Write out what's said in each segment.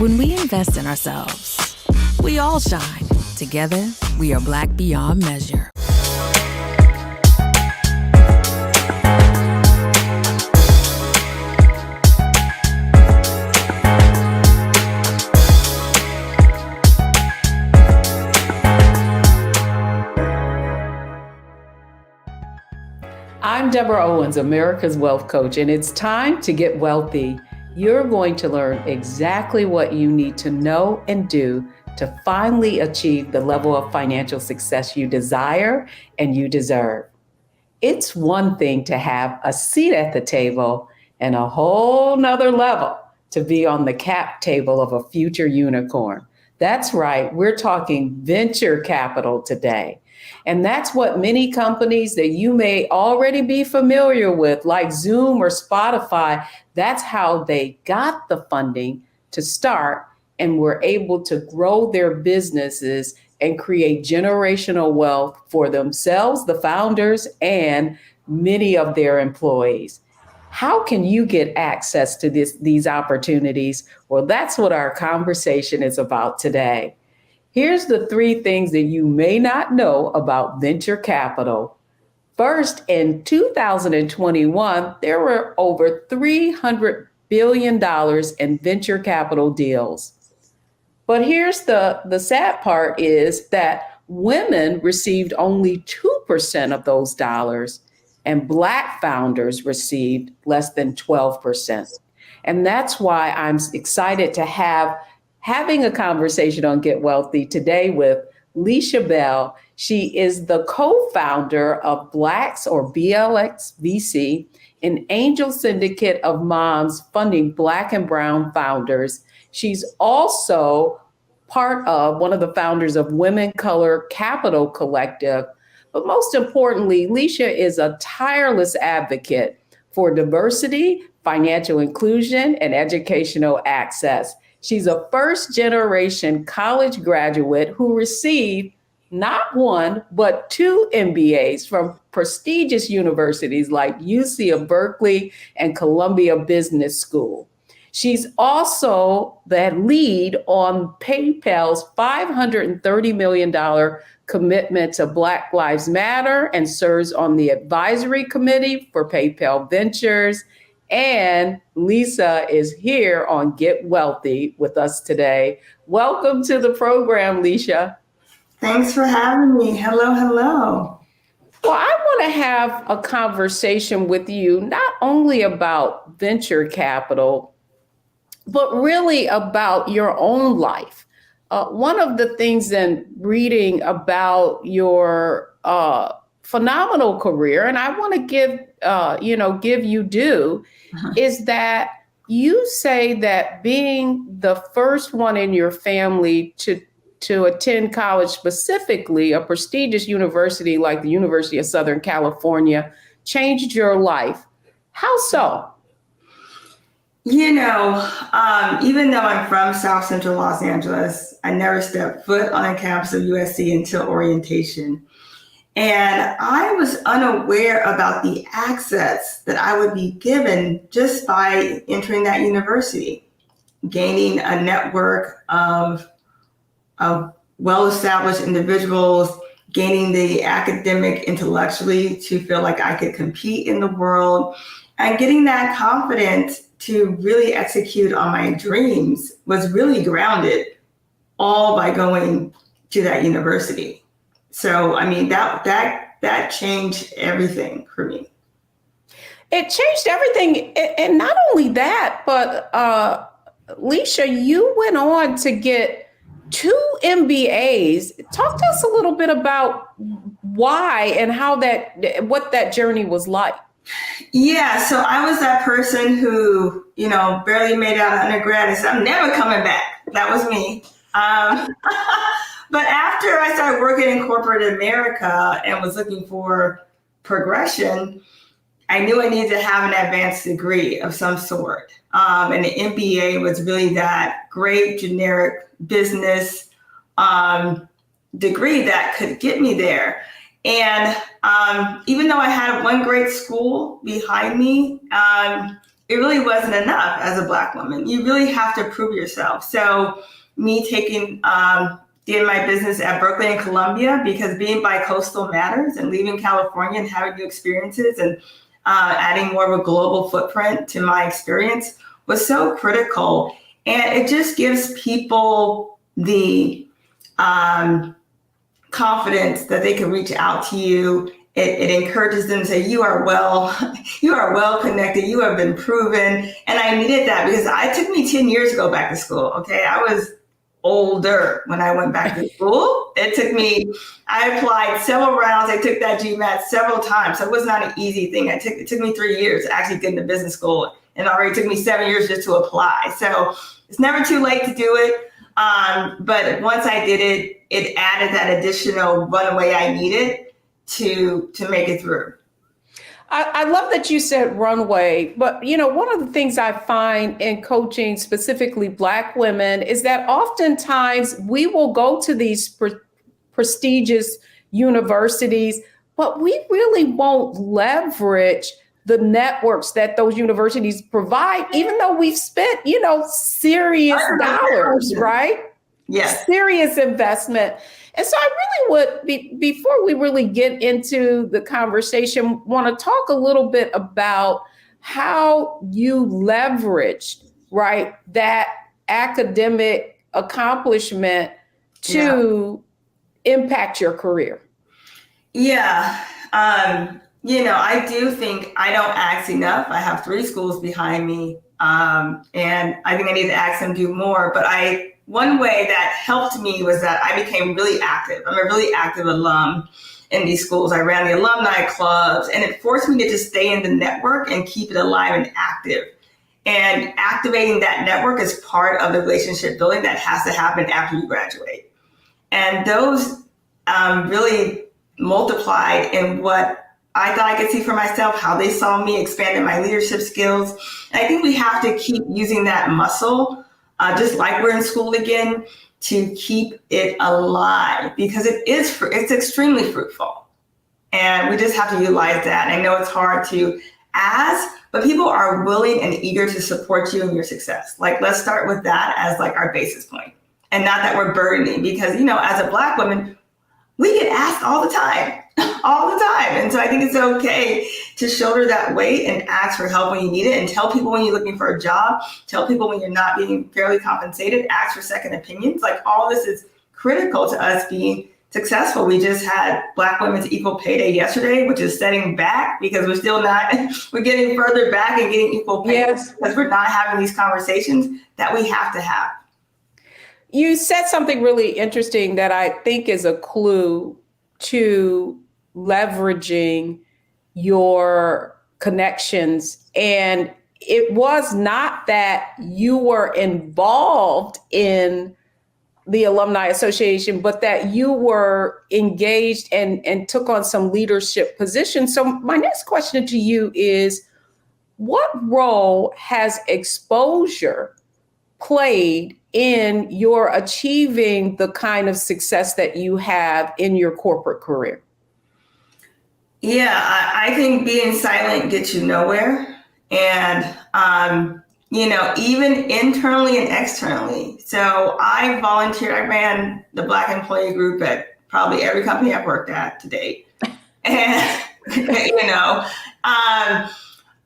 When we invest in ourselves, we all shine. Together, we are Black beyond measure. I'm Deborah Owens, America's Wealth Coach, and it's time to get wealthy. You're going to learn exactly what you need to know and do to finally achieve the level of financial success you desire and you deserve. It's one thing to have a seat at the table and a whole nother level to be on the cap table of a future unicorn. That's right, we're talking venture capital today. And that's what many companies that you may already be familiar with, like Zoom or Spotify, that's how they got the funding to start and were able to grow their businesses and create generational wealth for themselves, the founders, and many of their employees. How can you get access to these opportunities? Well, that's what our conversation is about today. Here's the 3 things that you may not know about venture capital. First, in 2021, there were over $300 billion in venture capital deals. But here's the sad part is that women received only 2% of those dollars, and Black founders received less than 12%. And that's why I'm excited to having a conversation on Get Wealthy today with Leisha Bell. She is the co-founder of Blacks or BLX VC, an angel syndicate of moms funding Black and brown founders. She's also part of one of the founders of Women Color Capital Collective. But most importantly, Leisha is a tireless advocate for diversity, financial inclusion, and educational access. She's a first-generation college graduate who received not 1, but 2 MBAs from prestigious universities like UC of Berkeley and Columbia Business School. She's also the lead on PayPal's $530 million commitment to Black Lives Matter and serves on the advisory committee for PayPal Ventures. And Lisa is here on Get Wealthy with us today. Welcome to the program, Leisha. Thanks for having me. Hello, hello. Well, I want to have a conversation with you, not only about venture capital, but really about your own life. One of the things in reading about your phenomenal career, and I want to give you due, is that you say that being the first one in your family to attend college, specifically a prestigious university like the University of Southern California, changed your life. How so? Even though I'm from South Central Los Angeles, I never stepped foot on a campus of USC until orientation. And I was unaware about the access that I would be given just by entering that university, gaining a network of well-established individuals, gaining the academic intellectually to feel like I could compete in the world, and getting that confidence to really execute on my dreams was really grounded all by going to that university. So, that changed everything for me. It changed everything. And not only that, but Leisha, you went on to get 2 MBAs. Talk to us a little bit about why and what that journey was like. Yeah, so I was that person who, barely made out of undergrad and said, I'm never coming back. That was me. But after I started working in corporate America and was looking for progression, I knew I needed to have an advanced degree of some sort. And the MBA was really that great generic business degree that could get me there. And even though I had one great school behind me, it really wasn't enough as a Black woman. You really have to prove yourself. So me taking did my business at Berkeley and Columbia, because being bi-coastal matters, and leaving California and having new experiences and adding more of a global footprint to my experience was so critical. And it just gives people the confidence that they can reach out to you. It encourages them to say, you are well connected, you have been proven. And I needed that, because it took me 10 years to go back to school. Okay. I was older when I went back to school. I applied several rounds. I took that GMAT several times. So it was not an easy thing. It took me 3 years to actually get into business school, and already took me 7 years just to apply. So it's never too late to do it. But once I did it, it added that additional runway I needed to make it through. I love that you said runway, but one of the things I find in coaching specifically Black women is that oftentimes we will go to these prestigious universities, but we really won't leverage the networks that those universities provide, even though we've spent, serious dollars, right? Yes. Serious investment. And so I really would, before we really get into the conversation, want to talk a little bit about how you leveraged, right, that academic accomplishment to impact your career. Yeah. I do think I don't ask enough. I have 3 schools behind me. And I think I need to ask them to do more. But one way that helped me was that I became really active. I'm a really active alum in these schools. I ran the alumni clubs, and it forced me to just stay in the network and keep it alive and active. And activating that network is part of the relationship building that has to happen after you graduate. And those really multiplied in what I thought I could see for myself, how they saw me, expanded my leadership skills. And I think we have to keep using that muscle, just like we're in school again, to keep it alive, because it's extremely fruitful. And we just have to utilize that. And I know it's hard to ask, but people are willing and eager to support you in your success. Like, let's start with that as like our basis point, and not that we're burdening, because, as a Black woman, we get asked all the time. All the time. And so I think it's okay to shoulder that weight and ask for help when you need it, and tell people when you're looking for a job, tell people when you're not being fairly compensated, ask for second opinions. Like, all this is critical to us being successful. We just had Black Women's Equal Pay Day yesterday, which is setting back, because we're getting further back and getting equal pay, because we're not having these conversations that we have to have. You said something really interesting that I think is a clue to leveraging your connections. And it was not that you were involved in the Alumni Association, but that you were engaged and took on some leadership positions. So my next question to you is, what role has exposure played in your achieving the kind of success that you have in your corporate career? Yeah, I think being silent gets you nowhere. And, even internally and externally. So I volunteered, I ran the Black employee group at probably every company I've worked at to date. And,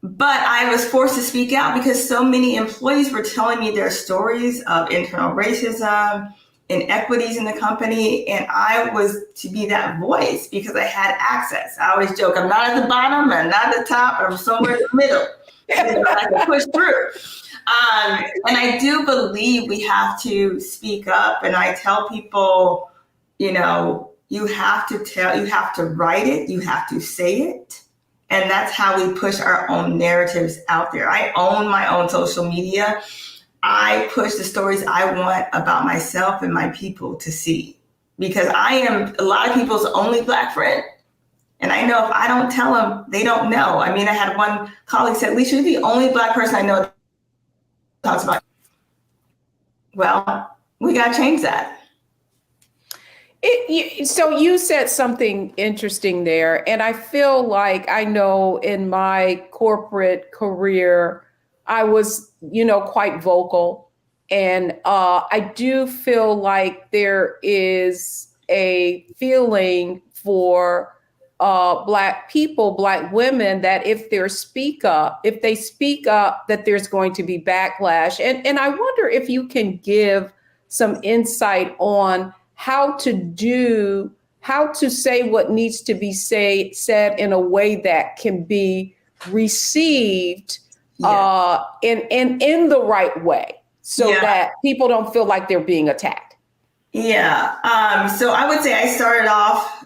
but I was forced to speak out because so many employees were telling me their stories of internal racism, inequities in the company, and I was to be that voice because I had access. I always joke, I'm not at the bottom, I'm not at the top, I'm somewhere in the middle. I can push through. And I do believe we have to speak up, and I tell people, you have to write it, you have to say it. And that's how we push our own narratives out there. I own my own social media. I push the stories I want about myself and my people to see, because I am a lot of people's only Black friend. And I know if I don't tell them, they don't know. I mean, I had one colleague said, Lisa, you're the only Black person I know that talks about. Well, we got to change that. So you said something interesting there. And I feel like I know in my corporate career, I was, quite vocal And I do feel like there is a feeling for Black people, Black women, that if they speak up, that there's going to be backlash. And I wonder if you can give some insight on how to say what needs to be said in a way that can be received in the right way, so that people don't feel like they're being attacked. Yeah. So I would say I started off,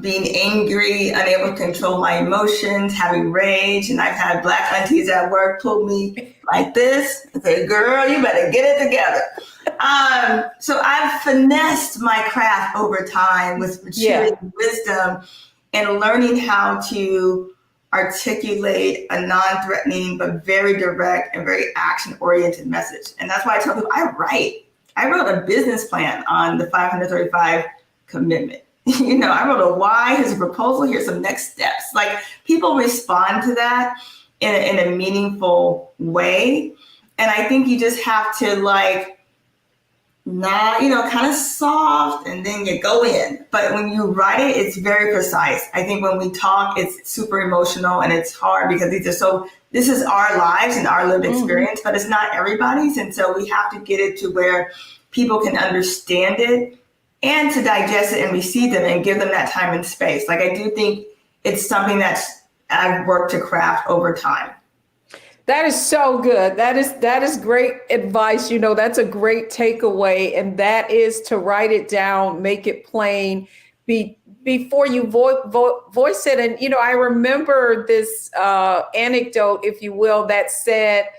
being angry, unable to control my emotions, having rage. And I've had Black aunties at work pull me like this and say, girl, you better get it together. So I've finessed my craft over time with maturity and wisdom, and learning how to articulate a non-threatening but very direct and very action-oriented message. And that's why I tell people I write. I wrote a business plan on the 535 commitment. I wrote a why, here's a proposal, here's some next steps. Like, people respond to that in a meaningful way. And I think you just have to not, kind of soft, and then you go in. But when you write it, it's very precise. I think when we talk, it's super emotional, and it's hard because this is our lives and our lived experience, but it's not everybody's. And so we have to get it to where people can understand it and to digest it and receive them and give them that time and space. Like, I do think it's something that I've worked to craft over time. That is so good. That is great advice. That's a great takeaway. And that is to write it down, make it plain before you voice it. And, I remember this anecdote, if you will, that said,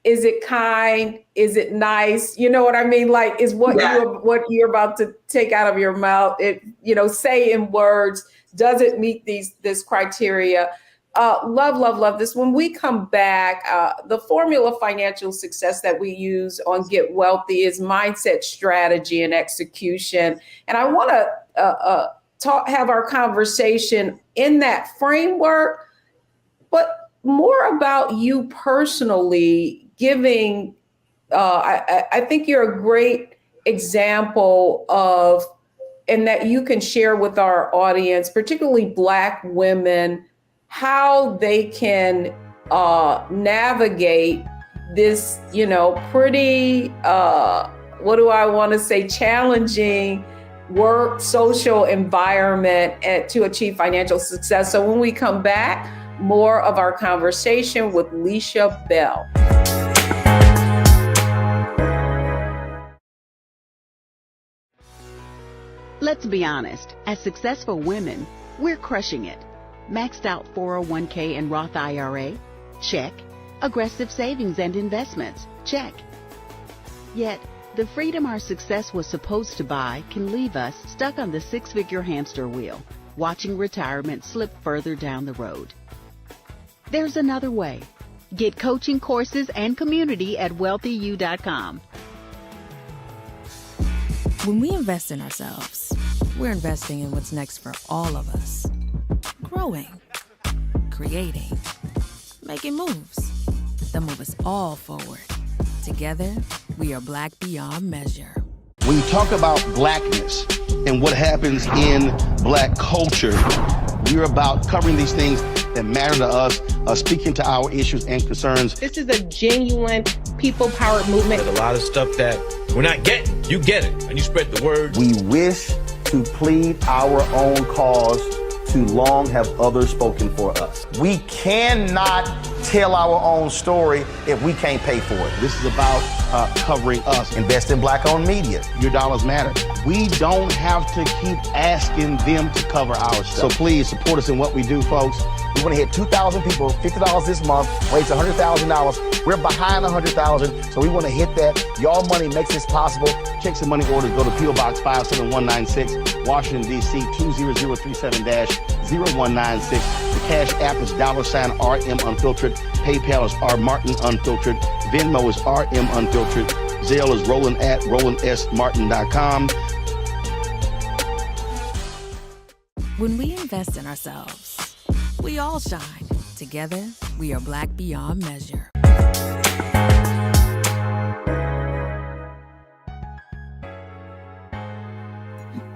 is it kind? Is it nice? You know what I mean? Like, is what you're about to take out of your mouth, say in words, does it meet this criteria? Love this. When we come back, the formula financial success that we use on Get Wealthy is mindset, strategy, and execution. And I want to have our conversation in that framework, but more about you personally giving. I think you're a great example of, and that you can share with our audience, particularly Black women, how they can navigate this, pretty, challenging work, social environment to achieve financial success. So when we come back, more of our conversation with Leisha Bell. Let's be honest, as successful women, we're crushing it. Maxed out 401k and Roth IRA? Check. Aggressive savings and investments? Check. Yet, the freedom our success was supposed to buy can leave us stuck on the six-figure hamster wheel, watching retirement slip further down the road. There's another way. Get coaching courses and community at wealthyu.com. When we invest in ourselves, we're investing in what's next for all of us. Growing, creating, making moves that move us all forward. Together, we are Black beyond measure. When you talk about Blackness and what happens in Black culture, we're about covering these things that matter to us, speaking to our issues and concerns. This is a genuine people-powered movement. There's a lot of stuff that we're not getting. You get it, and you spread the word. We wish to plead our own cause. Too long have others spoken for us. We cannot tell our own story if we can't pay for it. This is about covering us. Invest in Black-owned media. Your dollars matter. We don't have to keep asking them to cover our stuff. So please support us in what we do, folks. We want to hit 2,000 people, $50 this month, raise $100,000. We're behind 100,000, so we want to hit that. Y'all money makes this possible. Checks and money orders go to P.O. Box 57196, Washington, D.C. 20037-0196. The Cash App is $RM Unfiltered. PayPal is R Martin Unfiltered. Venmo is RM Unfiltered. Zelle is Roland at RolandSMartin.com. When we invest in ourselves, we all shine. Together, we are Black beyond measure.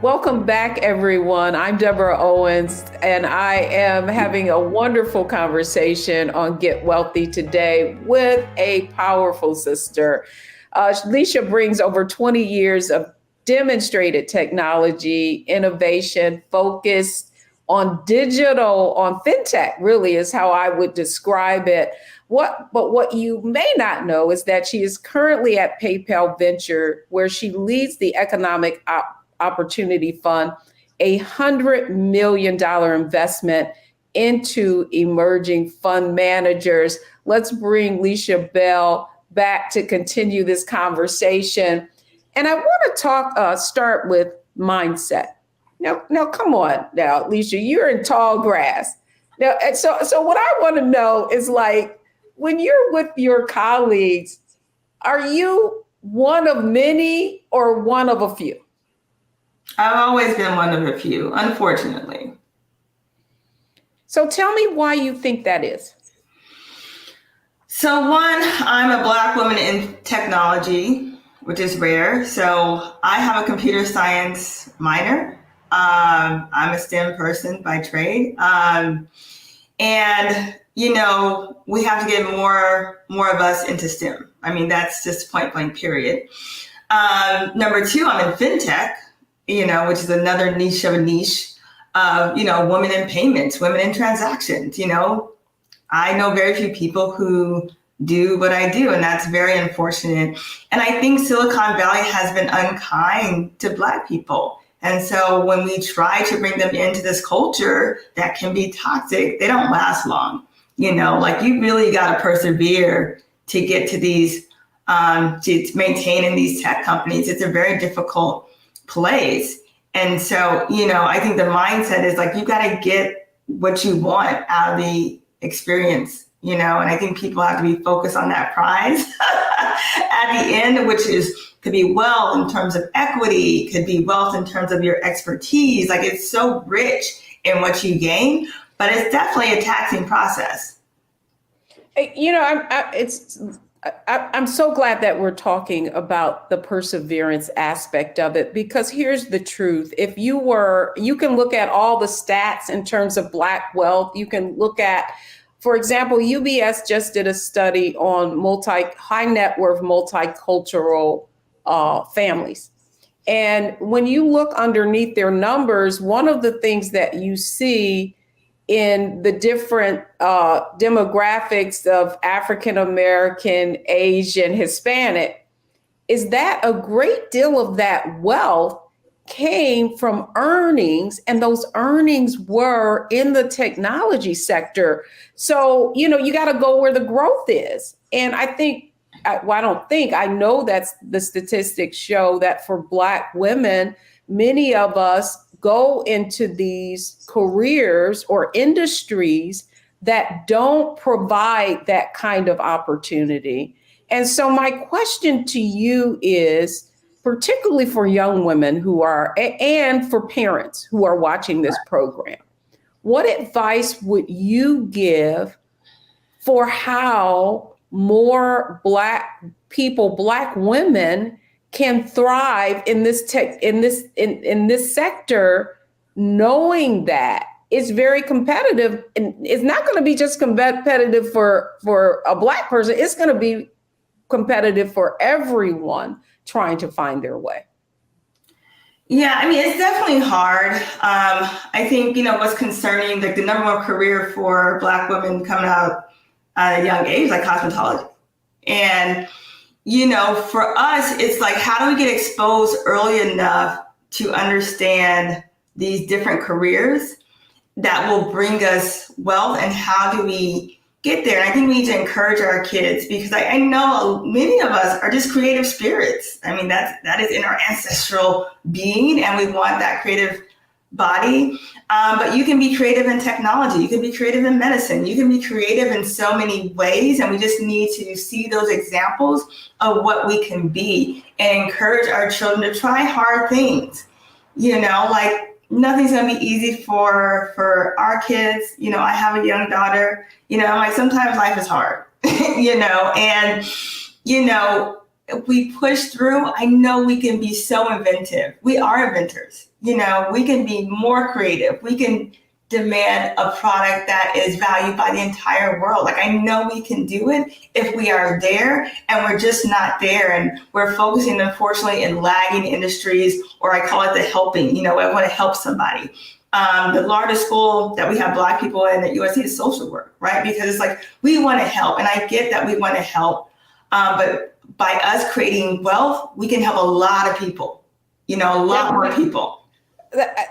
Welcome back, everyone. I'm Deborah Owens, and I am having a wonderful conversation on Get Wealthy today with a powerful sister. Leisha brings over 20 years of demonstrated technology, innovation, focused on digital, on fintech, really is how I would describe it. But what you may not know is that she is currently at PayPal Venture, where she leads the Economic Opportunity Fund, $100 million investment into emerging fund managers. Let's bring Leisha Bell back to continue this conversation. And I want to start with mindset. Now, come on now, Leisha, you're in tall grass. Now, and so what I want to know is, like, when you're with your colleagues, are you one of many or one of a few? I've always been one of a few, unfortunately. So tell me why you think that is. So one, I'm a Black woman in technology, which is rare. So I have a computer science minor. I'm a STEM person by trade. And, you know, we have to get more of us into STEM. I mean, that's just point blank, period. Number two, I'm in fintech, you know, which is another niche of a niche of, you know, women in payments, women in transactions. You know, I know very few people who do what I do, and that's very unfortunate. And I think Silicon Valley has been unkind to Black people. And so when we try to bring them into this culture that can be toxic, they don't last long. You know, like, you really got to persevere to get to these, to maintain in these tech companies. It's a very difficult place. And so, you know, I think the mindset is like, you got to get what you want out of the experience, you know, and I think people have to be focused on that prize at the end, which could be wealth in terms of equity, could be wealth in terms of your expertise. Like, it's so rich in what you gain, but it's definitely a taxing process. You know, I'm so glad that we're talking about the perseverance aspect of it, because here's the truth. You can look at all the stats in terms of Black wealth. You can look at, for example, UBS just did a study on high net worth multicultural families. And when you look underneath their numbers, one of the things that you see in the different demographics of African American, Asian, Hispanic, is that a great deal of that wealth came from earnings, and those earnings were in the technology sector. So, you know, you got to go where the growth is. And I know that the statistics show that for Black women, many of us go into these careers or industries that don't provide that kind of opportunity. And so my question to you is, particularly for young women and for parents who are watching this program, what advice would you give for how more Black people, Black women, can thrive in this sector, knowing that it's very competitive, and it's not going to be just competitive for a Black person. It's going to be competitive for everyone trying to find their way? Yeah, I mean, it's definitely hard. I think, you know, what's concerning, like, the number one career for Black women coming out at a young age, like cosmetology. And, you know, for us, it's like, how do we get exposed early enough to understand these different careers that will bring us wealth, and how do we get there? And I think we need to encourage our kids, because I know many of us are just creative spirits. I mean, that is in our ancestral being, and we want that creative body. But you can be creative in technology. You can be creative in medicine. You can be creative in so many ways. And we just need to see those examples of what we can be and encourage our children to try hard things. You know, like, nothing's going to be easy for our kids. You know, I have a young daughter, you know, like, sometimes life is hard, you know, and, you know, if we push through, I know we can be so inventive. We are inventors. You know, we can be more creative. We can demand a product that is valued by the entire world. Like, I know we can do it if we are there, and we're just not there. And we're focusing, unfortunately, in lagging industries, or I call it the helping. You know, I want to help somebody. The largest school that we have Black people in at USC is social work, right? Because it's like, we want to help. And I get that we want to help. But by us creating wealth, we can help a lot of people, you know, a lot more people.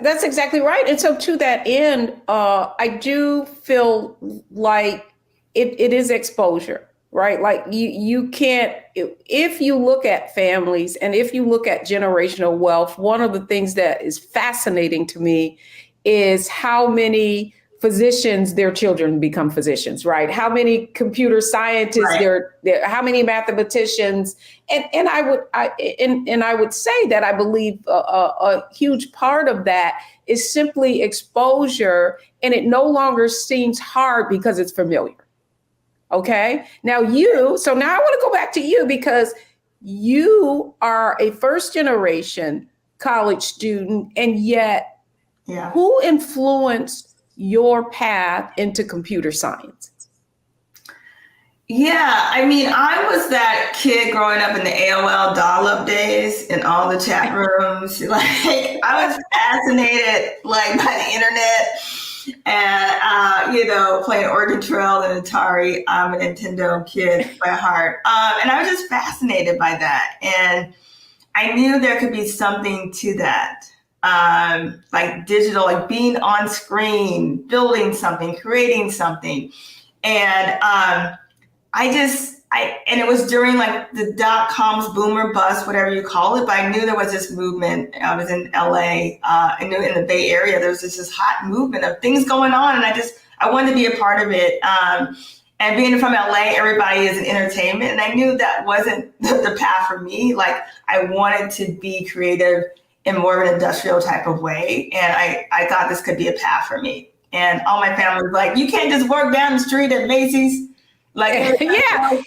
That's exactly right. And so to that end, I do feel like it is exposure, right? Like you can't, if you look at families and if you look at generational wealth, one of the things that is fascinating to me is how many physicians, their children become physicians, right? How many computer scientists, how many mathematicians, and I would say that I believe a huge part of that is simply exposure, and it no longer seems hard because it's familiar. Okay, now so now I want to go back to you, because you are a first generation college student, and yet who influenced your path into computer science? Yeah, I mean, I was that kid growing up in the AOL dial-up days in all the chat rooms. Like, I was fascinated, like, by the internet and, you know, playing Oregon Trail and Atari. I'm a Nintendo kid by heart. And I was just fascinated by that. And I knew there could be something to that. Like digital, like being on screen, building something, creating something. And and it was during like the .coms boom or bust, whatever you call it, but I knew there was this movement. I was in LA, I knew in the Bay Area, there was this hot movement of things going on, and I wanted to be a part of it. And being from LA, everybody is in entertainment, and I knew that wasn't the path for me. Like, I wanted to be creative in more of an industrial type of way. And I thought this could be a path for me. And all my family was like, you can't just work down the street at Macy's. Like, yeah.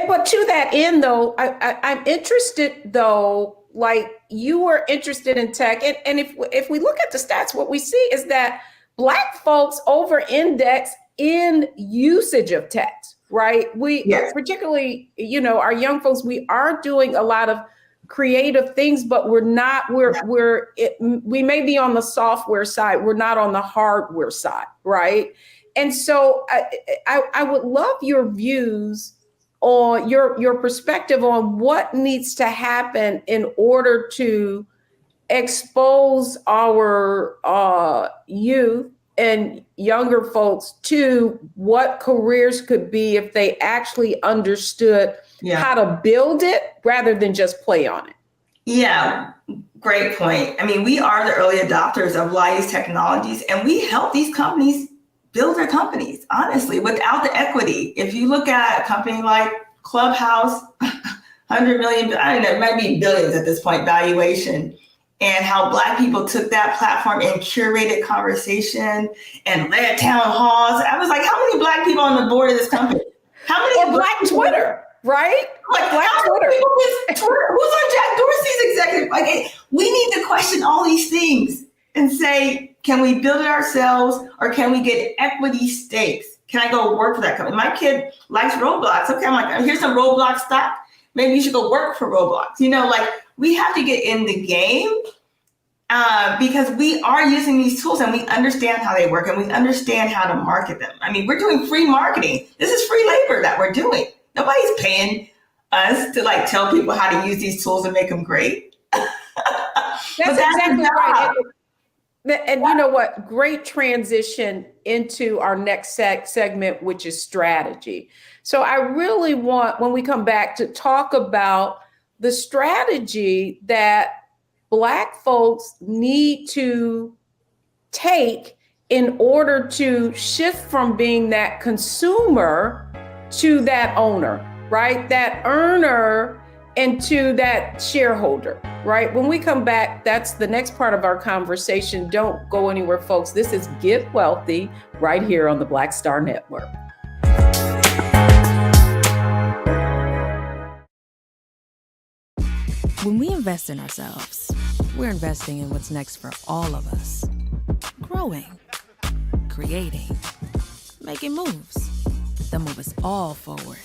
But to that end, though, I'm interested, though, like you were interested in tech. And if we look at the stats, what we see is that Black folks over-index in usage of tech, right? Particularly, you know, our young folks, we are doing a lot of creative things, but we may be on the software side, we're not on the hardware side, right? And so I would love your views on your perspective on what needs to happen in order to expose our youth and younger folks to what careers could be if they actually understood how to build it rather than just play on it. Yeah, great point. I mean, we are the early adopters of a lot of these technologies, and we help these companies build their companies, honestly, without the equity. If you look at a company like Clubhouse, 100 million, I don't know, it might be billions at this point, valuation, and how Black people took that platform and curated conversation and led town halls. I was like, how many Black people on the board of this company? How many Black Twitter? Right? Like, Black Twitter. Who's on Jack Dorsey's executive? Like, we need to question all these things and say, can we build it ourselves, or can we get equity stakes? Can I go work for that company? My kid likes Roblox. Okay, I'm like, here's some Roblox stock. Maybe you should go work for Roblox. You know, like, we have to get in the game because we are using these tools and we understand how they work and we understand how to market them. I mean, we're doing free marketing. This is free labor that we're doing. Nobody's paying us to like tell people how to use these tools and make them great. That's exactly right. And you know what? Great transition into our next segment, which is strategy. So I really want, when we come back, to talk about the strategy that Black folks need to take in order to shift from being that consumer to that owner, right? That earner into that shareholder, right? When we come back, that's the next part of our conversation. Don't go anywhere, folks. This is Get Wealthy right here on the Black Star Network. When we invest in ourselves, we're investing in what's next for all of us. Growing, creating, making moves that move us all forward.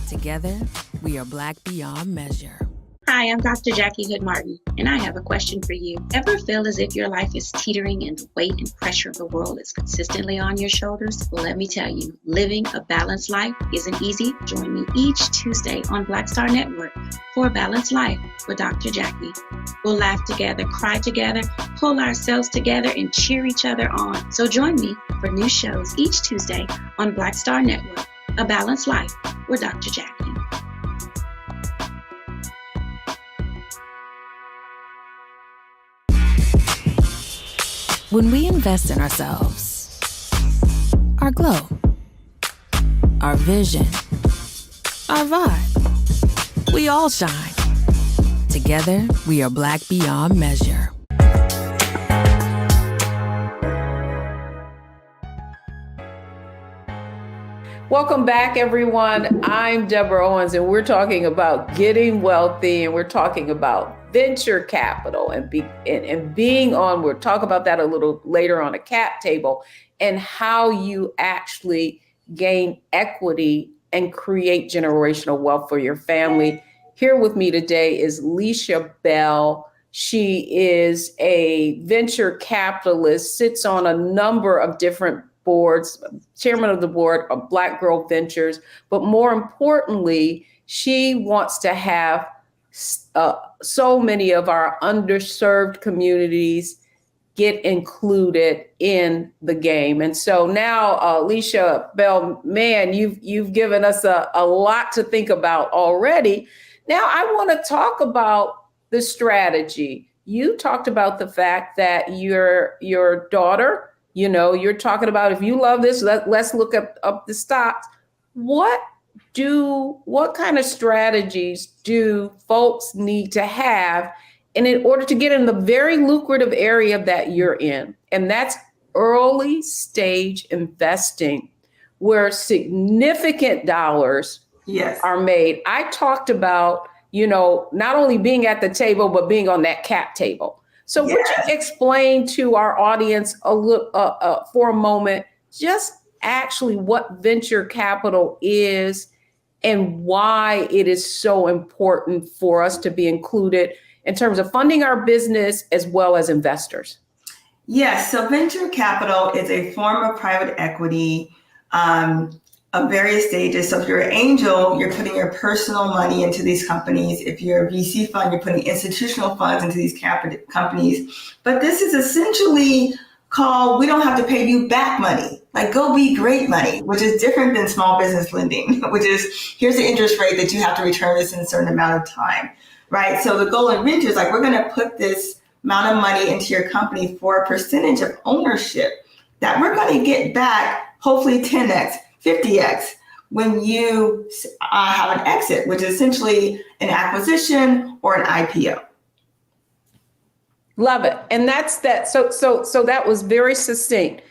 Together, we are Black beyond measure. Hi, I'm Dr. Jackie Hood Martin, and I have a question for you. Ever feel as if your life is teetering and the weight and pressure of the world is consistently on your shoulders? Well, let me tell you, living a balanced life isn't easy. Join me each Tuesday on Black Star Network for A Balanced Life with Dr. Jackie. We'll laugh together, cry together, pull ourselves together, and cheer each other on. So join me for new shows each Tuesday on Black Star Network, A Balanced Life with Dr. Jackie. When we invest in ourselves, our glow, our vision, our vibe, we all shine. Together, we are Black beyond measure. Welcome back, everyone. I'm Deborah Owens, and we're talking about getting wealthy, and we're talking about venture capital and being on. We'll talk about that a little later on a cap table and how you actually gain equity and create generational wealth for your family. Here with me today is Leisha Bell. She is a venture capitalist, sits on a number of different boards, chairman of the board of Black Girl Ventures, but more importantly, she wants to have so many of our underserved communities get included in the game. And so now, Leisha Bell, man, you've given us a lot to think about already. Now I want to talk about the strategy. You talked about the fact that your daughter, you're talking about, if you love this, let's look up the stocks. What kind of strategies do folks need to have in order to get in the very lucrative area that you're in? And that's early stage investing, where significant dollars are made. I talked about, not only being at the table, but being on that cap table. So would you explain to our audience for a moment, just actually what venture capital is and why it is so important for us to be included in terms of funding our business as well as investors? Yes, so venture capital is a form of private equity of various stages. So if you're an angel, you're putting your personal money into these companies. If you're a VC fund, you're putting institutional funds into these companies. But this is essentially called, we don't have to pay you back money, like go be great money, which is different than small business lending, which is, here's the interest rate that you have to return this in a certain amount of time, right? So the goal in venture is like, we're going to put this amount of money into your company for a percentage of ownership that we're going to get back, hopefully 10x, 50x, when you have an exit, which is essentially an acquisition or an IPO. Love it. And that's that. So that was very succinct.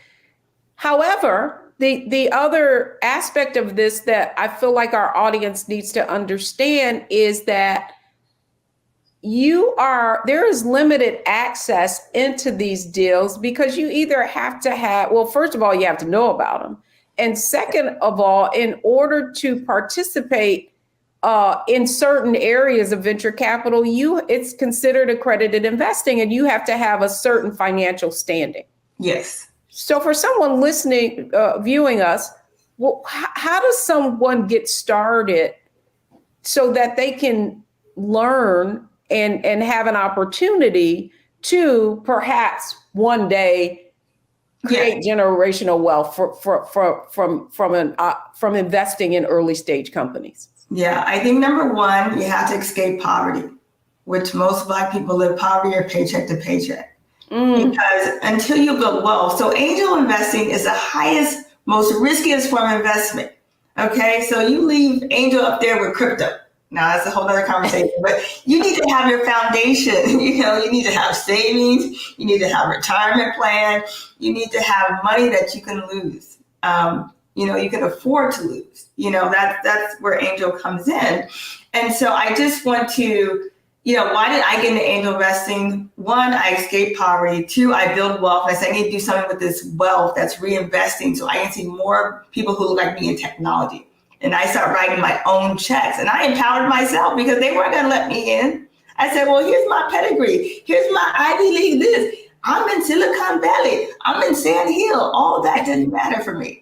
However, the other aspect of this that I feel like our audience needs to understand is that there is limited access into these deals because you either have to have, well, first of all, you have to know about them. And second of all, in order to participate in certain areas of venture capital, it's considered accredited investing, and you have to have a certain financial standing. Yes. So for someone listening, viewing us, well, how does someone get started so that they can learn and have an opportunity to perhaps one day create generational wealth from investing in early stage companies? Yeah, I think number one, you have to escape poverty, which most Black people live poverty or paycheck to paycheck. Because until you build wealth, so angel investing is the highest, most riskiest form of investment. Okay, so you leave angel up there with crypto. Now that's a whole other conversation, but you need to have your foundation. You need to have savings. You need to have a retirement plan. You need to have money that you can lose. You can afford to lose. That's where angel comes in. And so I just want to why did I get into angel investing? One, I escaped poverty. Two, I build wealth. I said, I need to do something with this wealth that's reinvesting so I can see more people who look like me in technology. And I started writing my own checks, and I empowered myself because they weren't going to let me in. I said, well, here's my pedigree. Here's my Ivy League this. I'm in Silicon Valley. I'm in Sand Hill. All that didn't matter for me.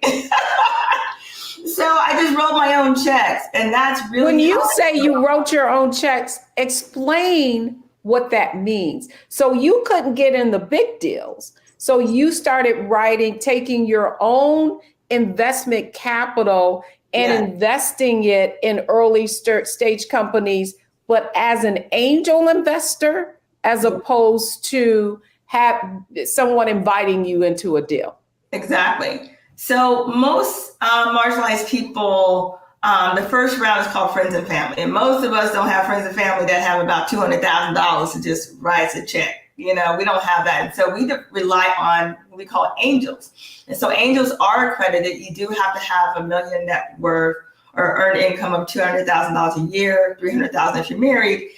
So I just wrote my own checks, and that's really. When you say you wrote your own checks, explain what that means. So you couldn't get in the big deals. So you started writing, taking your own investment capital and investing it in early stage companies, but as an angel investor, as opposed to have someone inviting you into a deal. Exactly. So most marginalized people, the first round is called friends and family. And most of us don't have friends and family that have about $200,000 to just write a check. We don't have that. And so we rely on what we call angels. And so angels are accredited. You do have to have $1 million net worth or earn income of $200,000 a year, $300,000 if you're married.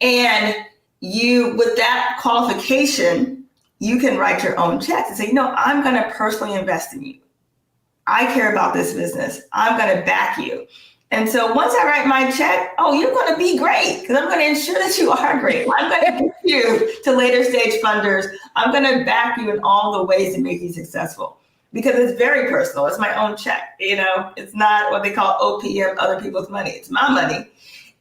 And with that qualification, you can write your own checks and say, I'm going to personally invest in you. I care about this business. I'm going to back you. And so once I write my check, you're going to be great because I'm going to ensure that you are great. I'm going to get you to later stage funders. I'm going to back you in all the ways to make you successful because it's very personal. It's my own check. It's not what they call OPM, other people's money. It's my money.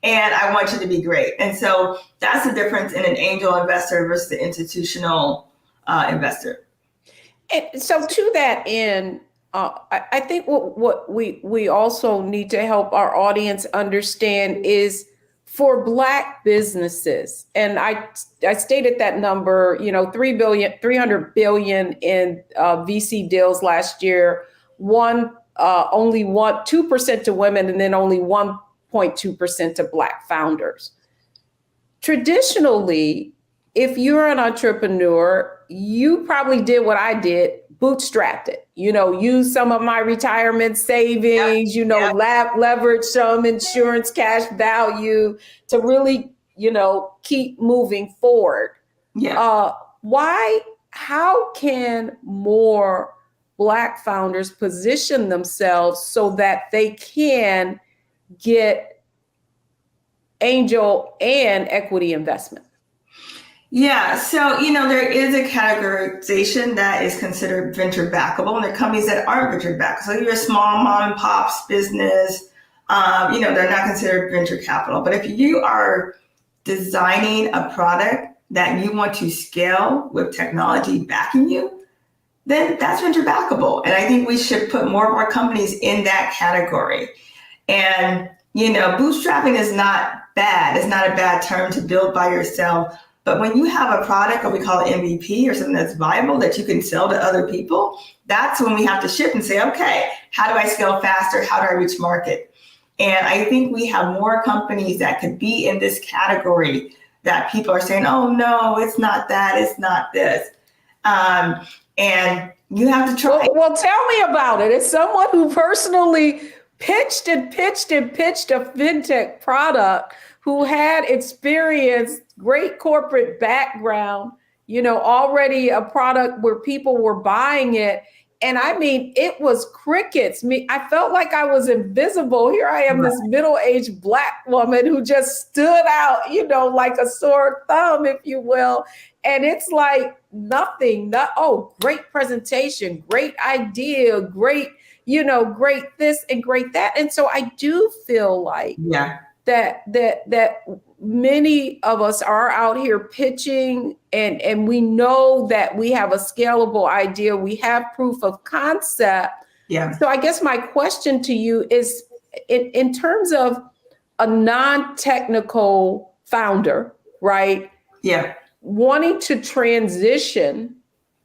And I want you to be great. And so that's the difference in an angel investor versus the institutional investor. And so to that end, I think what we also need to help our audience understand is for Black businesses, and I stated that number, $300 billion in VC deals last year, only 2% to women, and then only 1.2% to Black founders. Traditionally, if you're an entrepreneur, you probably did what I did, bootstrapped it, use some of my retirement savings, leverage some insurance cash value to really, keep moving forward. Yeah. How can more Black founders position themselves so that they can get angel and equity investment? Yeah, so, there is a categorization that is considered venture backable, and there are companies that aren't venture backable. So you're a small mom and pop's business, they're not considered venture capital. But if you are designing a product that you want to scale with technology backing you, then that's venture backable. And I think we should put more and more companies in that category. And, bootstrapping is not bad. It's not a bad term to build by yourself. But when you have a product, or we call it MVP, or something that's viable that you can sell to other people, that's when we have to shift and say, okay, how do I scale faster? How do I reach market? And I think we have more companies that could be in this category that people are saying, oh, no, it's not that, it's not this. And you have to try. Well, tell me about it. As someone who personally pitched a fintech product, who had experience, great corporate background, already a product where people were buying it. And I mean, it was crickets. I felt like I was invisible. Here I am, this middle-aged Black woman who just stood out, like a sore thumb, if you will. And it's like nothing, great presentation, great idea, great, great this and great that. And so I do feel like that many of us are out here pitching, and we know that we have a scalable idea. We have proof of concept. Yeah. So I guess my question to you is, in terms of a non-technical founder, right? Yeah. Wanting to transition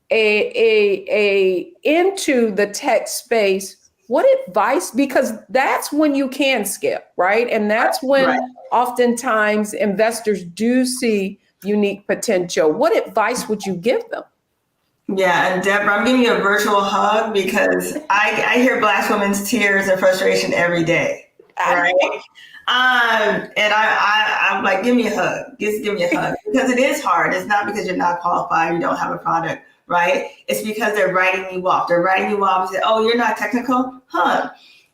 into the tech space, what advice, because that's when you can scale, right? And that's when oftentimes investors do see unique potential. What advice would you give them? Yeah, and Deborah, I'm giving you a virtual hug because I hear Black women's tears and frustration every day, right? And I'm like, give me a hug. Just give me a hug. Because it is hard. It's not because you're not qualified, you don't have a product, right? It's because they're writing you off. They're writing you off and say, oh, you're not technical? Huh.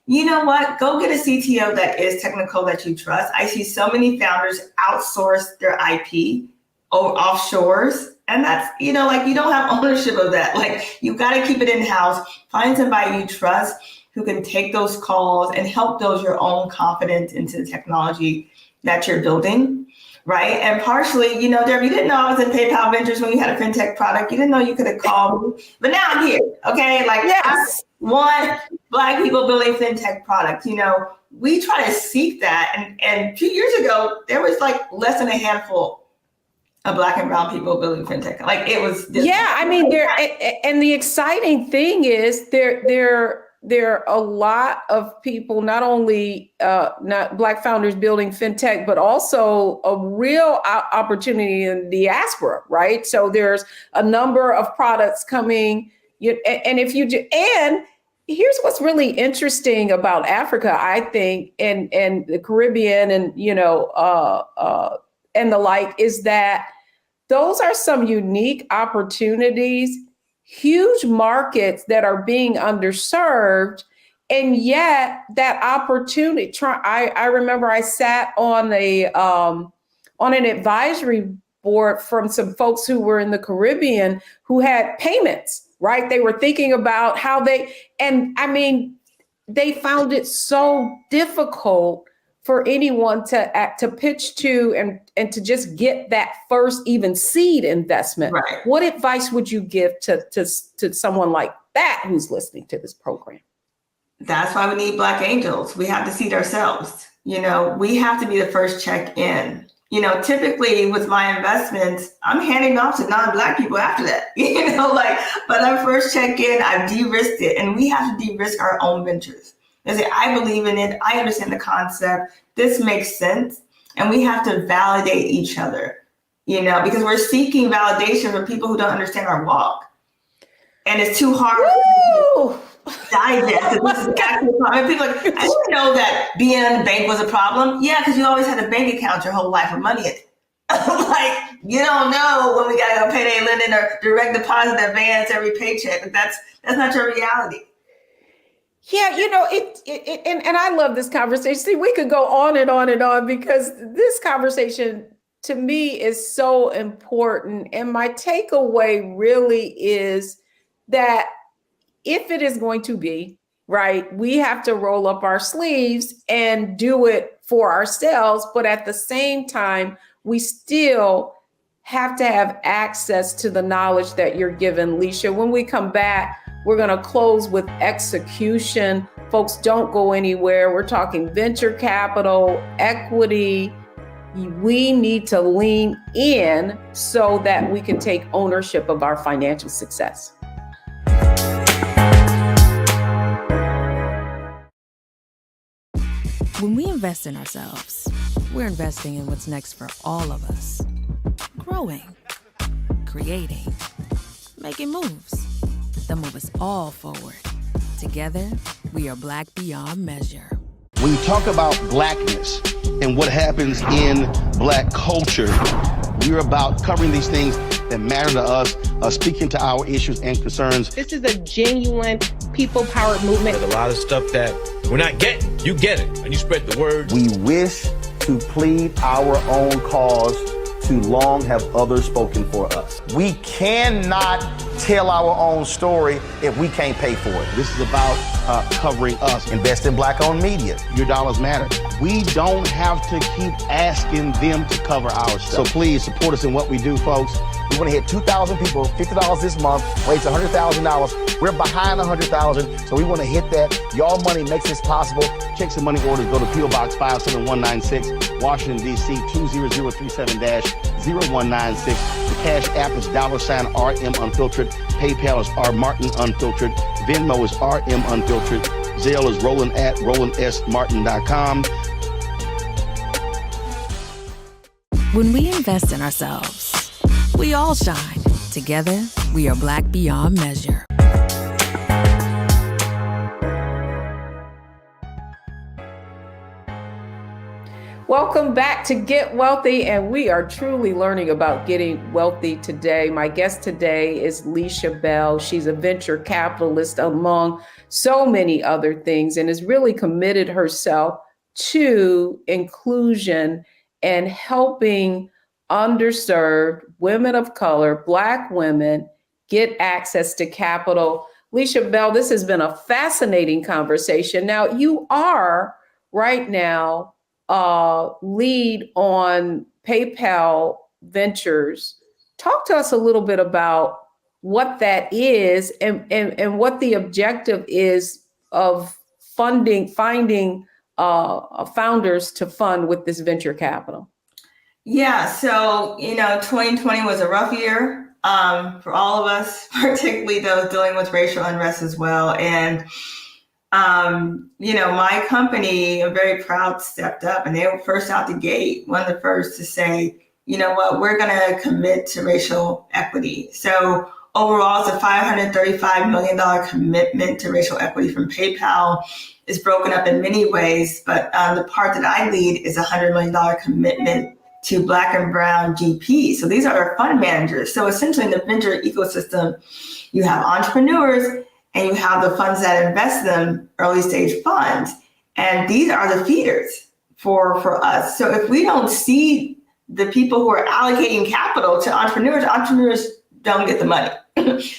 You know what? Go get a CTO that is technical, that you trust. I see so many founders outsource their IP offshores. And that's, you don't have ownership of that. Like, you've got to keep it in-house. Find somebody you trust who can take those calls and help build your own confidence into the technology that you're building, right? And partially, Deborah, you didn't know I was in PayPal Ventures when you had a fintech product. You didn't know you could have called me. But now I'm here, okay? Like, yes. I want Black people building fintech products. We try to seek that. And 2 years ago, there was like less than a handful of Black and brown people building fintech. Like, it was. And the exciting thing is there are a lot of people, not only not Black founders building fintech, but also a real opportunity in diaspora, right? So there's a number of products coming. And here's what's really interesting about Africa, I think, and the Caribbean and and the like, is that those are some unique opportunities, huge markets that are being underserved. And yet that opportunity, I remember I sat on an advisory board from some folks who were in the Caribbean who had payments, right? They were thinking about how they found it so difficult for anyone to pitch to and to just get that first even seed investment. Right. What advice would you give to someone like that who's listening to this program? That's why we need Black angels. We have to seed ourselves. We have to be the first check in. Typically with my investments, I'm handing off to non-Black people after that. But I first check in, I've de-risked it, and we have to de-risk our own ventures. I believe in it. I understand the concept. This makes sense. And we have to validate each other, because we're seeking validation from people who don't understand our walk. And it's too hard to digest. This is actually a problem. People are like, I didn't know that being in the bank was a problem. Yeah, because you always had a bank account your whole life with money in it. Like, you don't know when we got to go payday lending or direct deposit advance every paycheck. That's not your reality. Yeah, and I love this conversation. See, we could go on and on and on because this conversation to me is so important. And my takeaway really is that if it is going to be, right, we have to roll up our sleeves and do it for ourselves. But at the same time, we still have to have access to the knowledge that you're given, Leisha. When we come back, we're going to close with execution. Folks, don't go anywhere. We're talking venture capital, equity. We need to lean in so that we can take ownership of our financial success. When we invest in ourselves, we're investing in what's next for all of us. Growing, creating, making moves that move us all forward. Together, we are Black beyond measure. When you talk about Blackness and what happens in Black culture, we're about covering these things that matter to us, speaking to our issues and concerns. This is a genuine people-powered movement. There's a lot of stuff that we're not getting. You get it, and you spread the word. We wish to plead our own cause. Too long have others spoken for us. We cannot tell our own story if we can't pay for it. This is about covering us. Invest in Black-owned media. Your dollars matter. We don't have to keep asking them to cover our stuff. So please support us in what we do, folks. We want to hit 2,000 people, $50 this month, raise $100,000. We're behind 100,000, so we want to hit that. Y'all money makes this possible. Checks and money orders go to P.O. Box 57196, Washington, D.C. 20037-0196. The Cash App is $RM Unfiltered. PayPal is R Martin Unfiltered. Venmo is RM Unfiltered. Zelle is Roland@RolandSMartin.com. When we invest in ourselves, we all shine. Together, we are Black beyond measure. Welcome back to Get Wealthy, and we are truly learning about getting wealthy today. My guest today is Leisha Bell. She's a venture capitalist among so many other things and has really committed herself to inclusion and helping underserved women of color, Black women, get access to capital. Leisha Bell, this has been a fascinating conversation. Now, you are right now lead on PayPal Ventures. Talk to us a little bit about what that is and what the objective is of finding founders to fund with this venture capital. Yeah, so 2020 was a rough year for all of us, particularly those dealing with racial unrest as well. And my company, I'm very proud, stepped up, and they were first out the gate, one of the first to say, you know what, we're going to commit to racial equity. So overall, it's a $535 million commitment to racial equity from PayPal. It's broken up in many ways, but the part that I lead is a $100 million commitment to Black and Brown GPs. So these are our fund managers. So essentially in the venture ecosystem, you have entrepreneurs and you have the funds that invest them, early stage funds. And these are the feeders for us. So if we don't see the people who are allocating capital to entrepreneurs don't get the money.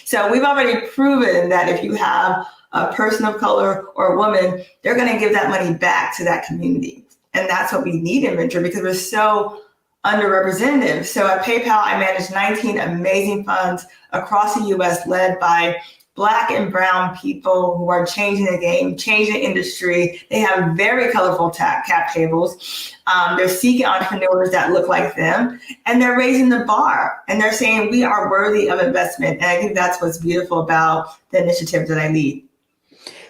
So we've already proven that if you have a person of color or a woman, they're going to give that money back to that community. And that's what we need in venture because we're so underrepresented. So at PayPal, I manage 19 amazing funds across the US led by Black and Brown people who are changing the game, changing the industry. They have very colorful cap tables. They're seeking entrepreneurs that look like them, and they're raising the bar. And they're saying we are worthy of investment. And I think that's what's beautiful about the initiative that I lead.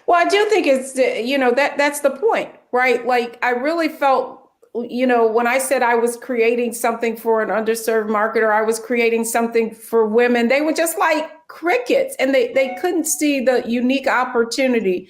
Well, I do think it's, that's the point, right? Like, I really felt, when I said I was creating something for an underserved market or I was creating something for women, they were just like crickets, and they couldn't see the unique opportunity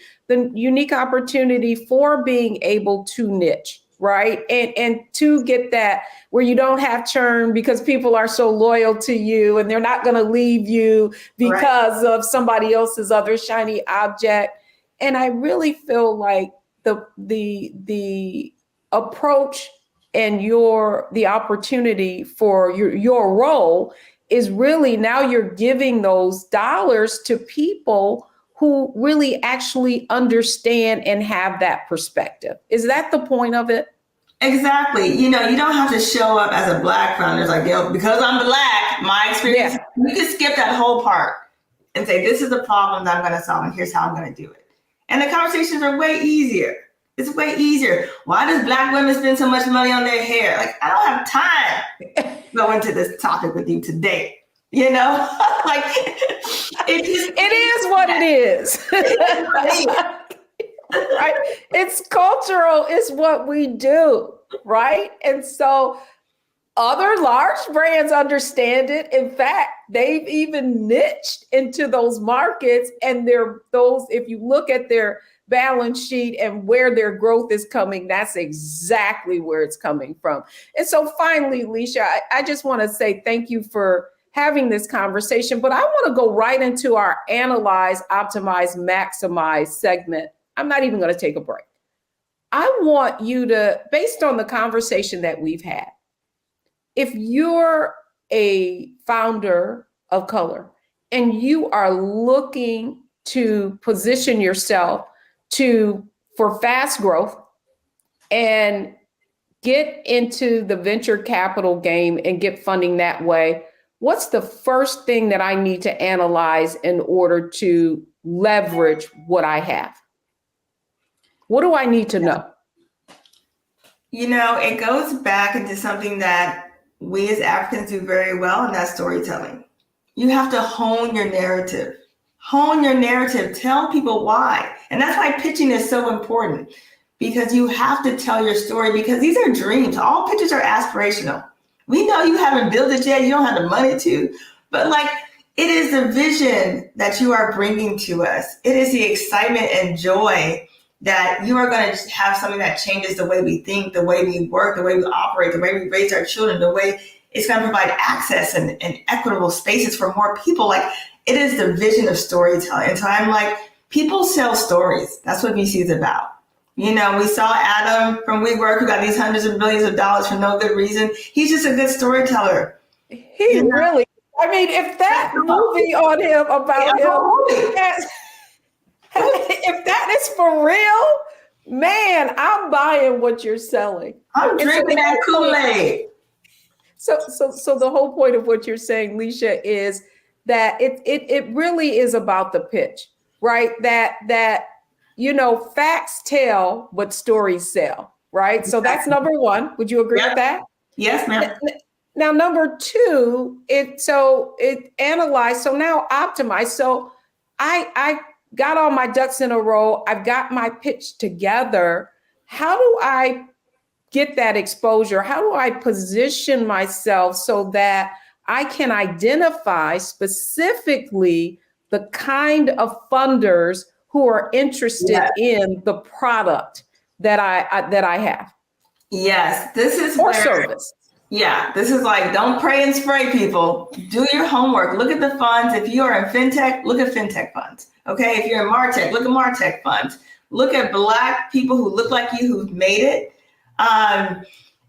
for being able to niche, right? And to get that where you don't have churn because people are so loyal to you and they're not going to leave you because of somebody else's other shiny object. And I really feel like the approach and the opportunity for your role is really now you're giving those dollars to people who really actually understand and have that perspective. Is that the point of it? Exactly. You don't have to show up as a Black founder. It's like, because I'm Black, my experience, you can skip that whole part and say, this is the problem that I'm going to solve and here's how I'm going to do it. And the conversations are way easier. It's way easier. Why does Black women spend so much money on their hair? Like, I don't have time to go into this topic with you today. Like it is what it is. Right? It's cultural. It's what we do, right? And so other large brands understand it. In fact, they've even niched into those markets, and if you look at their balance sheet and where their growth is coming, that's exactly where it's coming from. And so finally, Leisha, I just want to say thank you for having this conversation, but I want to go right into our analyze, optimize, maximize segment. I'm not even going to take a break. I want you to, based on the conversation that we've had, if you're a founder of color and you are looking to position yourself for fast growth and get into the venture capital game and get funding that way, what's the first thing that I need to analyze in order to leverage what I have? What do I need to know? It goes back into something that we as Africans do very well, and that's storytelling. You have to hone your narrative. Tell people why. And that's why pitching is so important, because you have to tell your story, because these are dreams. All pitches are aspirational. We know you haven't built it yet. You don't have the money to, but it is the vision that you are bringing to us. It is the excitement and joy that you are going to have something that changes the way we think, the way we work, the way we operate, the way we raise our children, the way it's going to provide access and equitable spaces for more people. Like, it is the vision of storytelling. And so I'm like, people sell stories. That's what VC is about. You know, we saw Adam from WeWork who got these hundreds of millions of dollars for no good reason. He's just a good storyteller. He really, I mean, if that movie on him about him, if that is for real, man, I'm buying what you're selling. I'm drinking that Kool-Aid. So the whole point of what you're saying, Leisha, is that it really is about the pitch, right? That you know, facts tell, but stories sell, right? So that's number one. Would you agree with that? Yes, ma'am. Now, number two, it analyzed, so now optimized. So I got all my ducks in a row. I've got my pitch together. How do I get that exposure? How do I position myself so that I can identify specifically the kind of funders who are interested in the product that I have? Yes, this is or service. Yeah, this is like, don't pray and spray, people. Do your homework. Look at the funds. If you are in fintech, look at fintech funds. Okay, if you're in MarTech, look at MarTech funds. Look at Black people who look like you who've made it.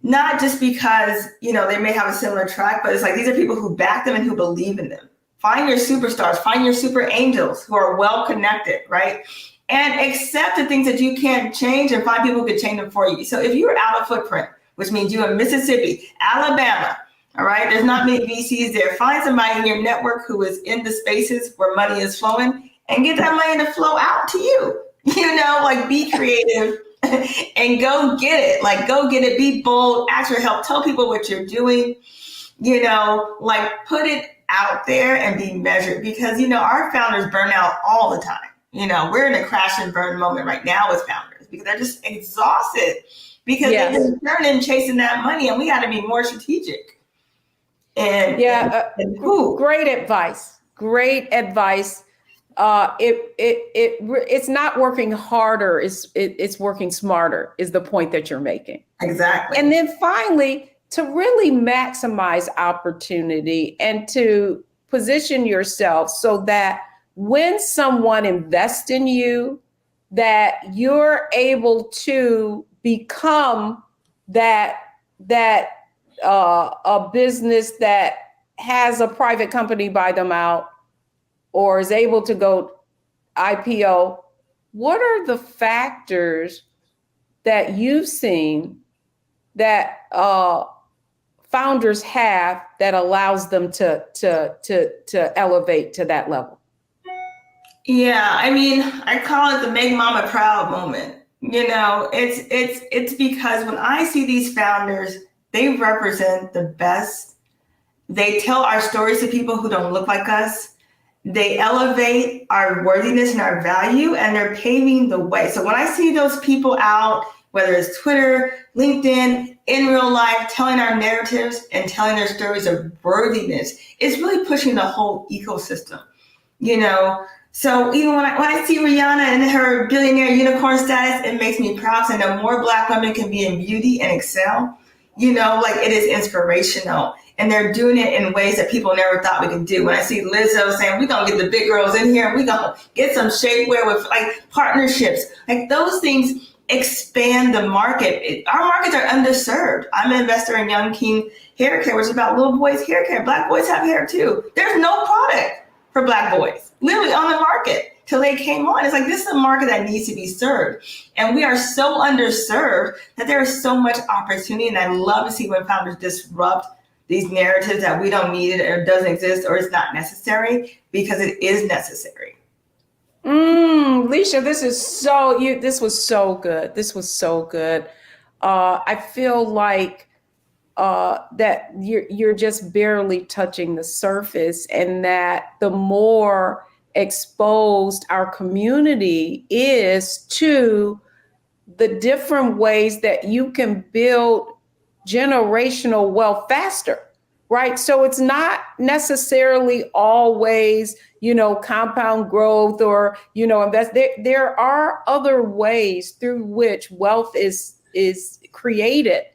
Not just because, you know, they may have a similar track, but it's like, these are people who back them and who believe in them. Find your superstars, find your super angels who are well connected, right? And accept the things that you can't change and find people who can change them for you. So if you're out of footprint, which means you're in Mississippi, Alabama, all right, there's not many VCs there. Find somebody in your network who is in the spaces where money is flowing and get that money to flow out to you. You know, like, be creative and go get it. Like, go get it, be bold, ask for help, tell people what you're doing, you know, like, put it out there and be measured, because, you know, our founders burn out all the time. You know, we're in a crash and burn moment right now with founders because they're just exhausted because they've been turning chasing that money, and we got to be more strategic. And great advice. Great advice. It's not working harder. It's working smarter is the point that you're making. Exactly. And then finally, to really maximize opportunity and to position yourself so that when someone invests in you, that you're able to become a business that has a private company buy them out or is able to go IPO. What are the factors that you've seen that founders have that allows them to elevate to that level? Yeah, I mean, I call it the make mama proud moment. You know, it's because when I see these founders, they represent the best. They tell our stories to people who don't look like us. They elevate our worthiness and our value, and they're paving the way. So when I see those people out, whether it's Twitter, LinkedIn, in real life, telling our narratives and telling their stories of worthiness, it's really pushing the whole ecosystem, you know? So even when I see Rihanna and her billionaire unicorn status, it makes me proud to know more Black women can be in beauty and excel. You know, like, it is inspirational. And they're doing it in ways that people never thought we could do. When I see Lizzo saying, we're going to get the big girls in here, we're going to get some shapewear with, like, partnerships. Like, those things expand the market. Our markets are underserved. I'm an investor in Young King Hair Care, which is about little boys' hair care. Black boys have hair too. There's no product for Black boys, literally on the market till they came on. It's like, this is a market that needs to be served. And we are so underserved that there is so much opportunity. And I love to see when founders disrupt these narratives that we don't need it or doesn't exist or it's not necessary, because it is necessary. Leisha, this was so good. This was so good. I feel like that you're just barely touching the surface, and that the more exposed our community is to the different ways that you can build generational wealth faster, right? So it's not necessarily always, compound growth or, invest. There are other ways through which wealth is created,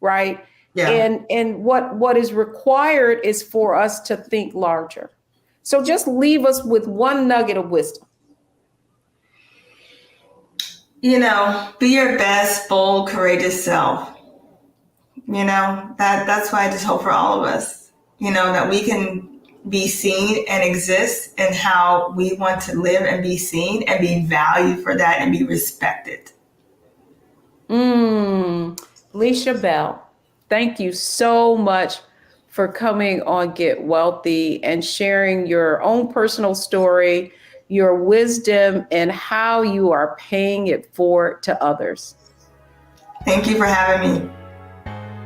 right? Yeah. And what is required is for us to think larger. So just leave us with one nugget of wisdom. Be your best, bold, courageous self. That's why I just hope for all of us, that we can be seen and exist in how we want to live and be seen and be valued for that and be respected. Alicia Bell, thank you so much for coming on Get Wealthy and sharing your own personal story, your wisdom, and how you are paying it forward to others. Thank you for having me.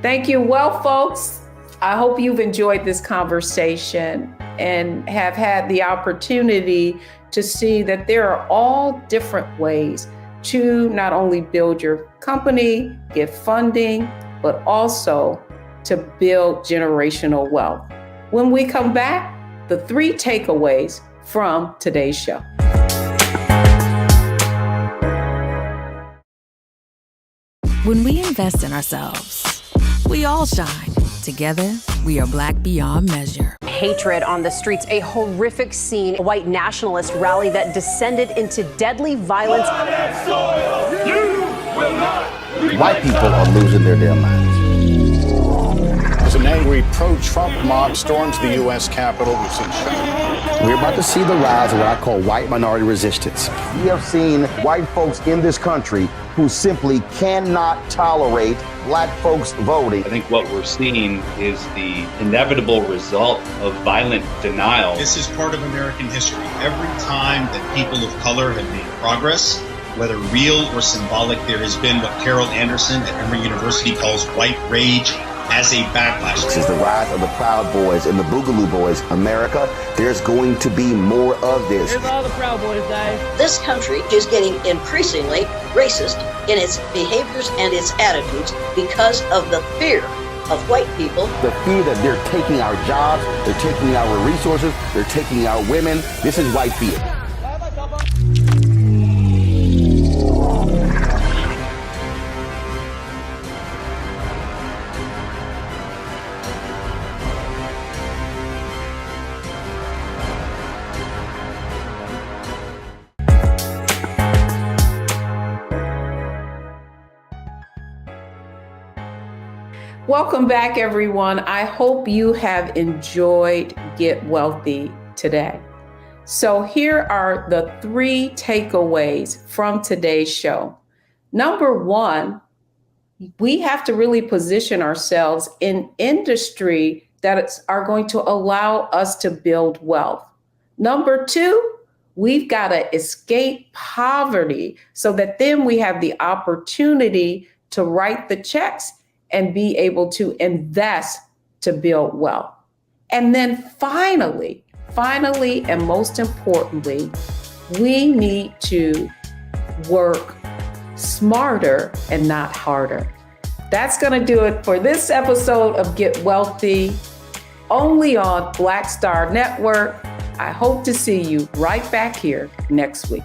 Thank you. Well, folks, I hope you've enjoyed this conversation and have had the opportunity to see that there are all different ways to not only build your company, get funding, but also to build generational wealth. When we come back, the 3 takeaways from today's show. When we invest in ourselves, we all shine. Together, we are Black beyond measure. Hatred on the streets, a horrific scene, a white nationalist rally that descended into deadly violence. White people are losing their damn minds. As an angry pro-Trump mob storms the U.S. Capitol, we've seen We're about to see the rise of what I call white minority resistance. We have seen white folks in this country who simply cannot tolerate black folks voting. I think what we're seeing is the inevitable result of violent denial. This is part of American history. Every time that people of color have made progress, whether real or symbolic, there has been what Carol Anderson at Emory University calls white rage as a backlash. This is the rise of the Proud Boys and the Boogaloo Boys. America, there's going to be more of this. Here's all the Proud Boys, guys. This country is getting increasingly racist in its behaviors and its attitudes because of the fear of white people. The fear that they're taking our jobs, they're taking our resources, they're taking our women. This is white fear. Welcome back, everyone. I hope you have enjoyed Get Wealthy today. So here are the 3 takeaways from today's show. Number 1, we have to really position ourselves in industry that are going to allow us to build wealth. Number 2, we've got to escape poverty so that then we have the opportunity to write the checks and be able to invest to build wealth. And then finally, and most importantly, we need to work smarter and not harder. That's going to do it for this episode of Get Wealthy, only on Black Star Network. I hope to see you right back here next week.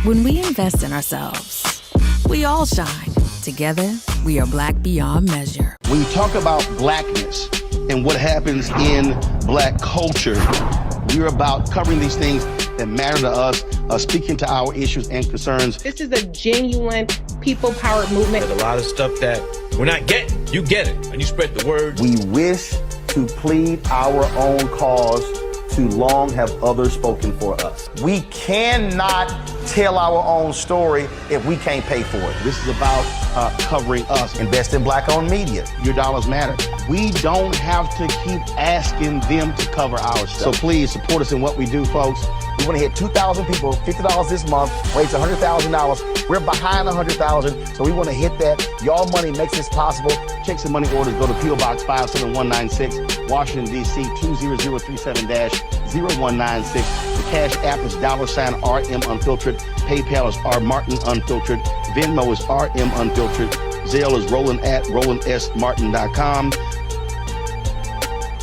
When we invest in ourselves, we all shine. Together, we are Black beyond measure. When you talk about blackness and what happens in black culture, we're about covering these things that matter to us, speaking to our issues and concerns. This is a genuine people-powered movement. There's a lot of stuff that we're not getting. You get it, and you spread the word. We wish to plead our own cause. Too long have others spoken for us. We cannot tell our own story if we can't pay for it. This is about covering us. Invest in black-owned media. Your dollars matter. We don't have to keep asking them to cover our stuff. So please support us in what we do, folks. We want to hit 2,000 people, $50 this month, raise $100,000. We're behind 100,000, so we want to hit that. Y'all money makes this possible. Checks and money orders go to P.O. Box 57196, Washington, D.C. 20037-0196. The Cash App is $RM Unfiltered. PayPal is R Martin Unfiltered. Venmo is RM Unfiltered. Zelle is rolling@RolandSMartin.com.